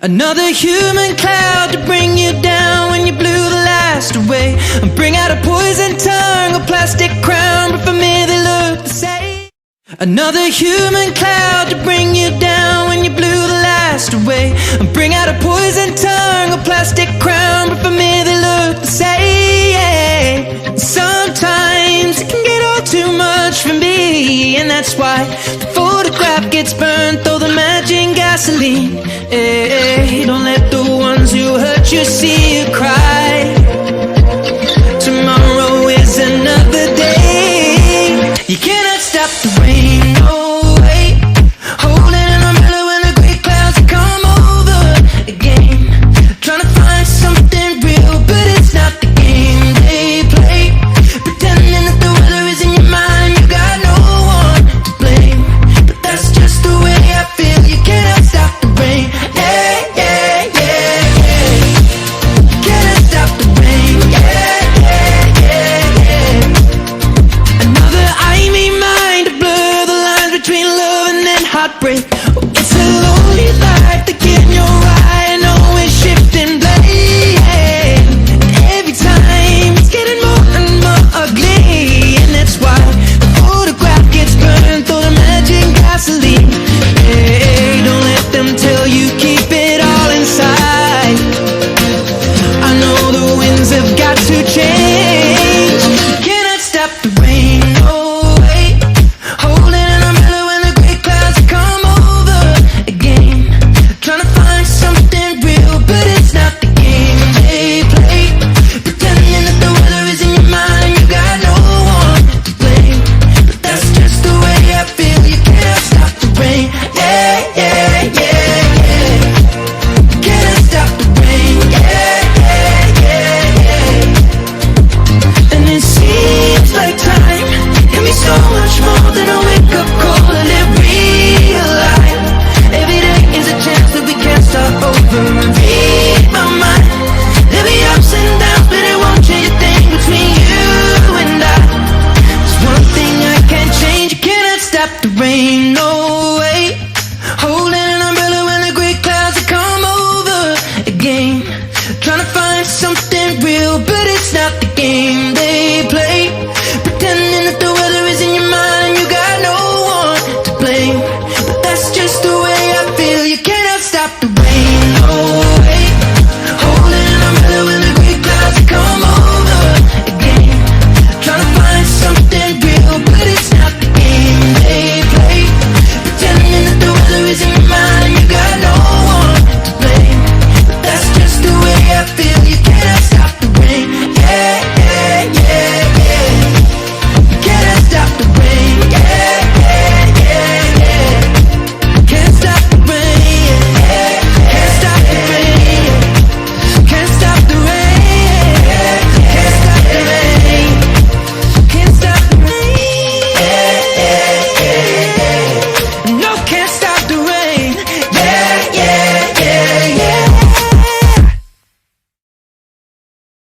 Another human cloud to bring you down when you blew the last away, and bring out a poison tongue, a plastic crown, but for me they look the same. Another human cloud to bring you down when you blew the last away, and bring out a poison tongue, a plastic crown, but for me they look the same. Sometimes it can get all too much for me, and that's why the photograph gets burnt, throw the match in gasoline. Hey, don't let the ones who hurt you see you cry.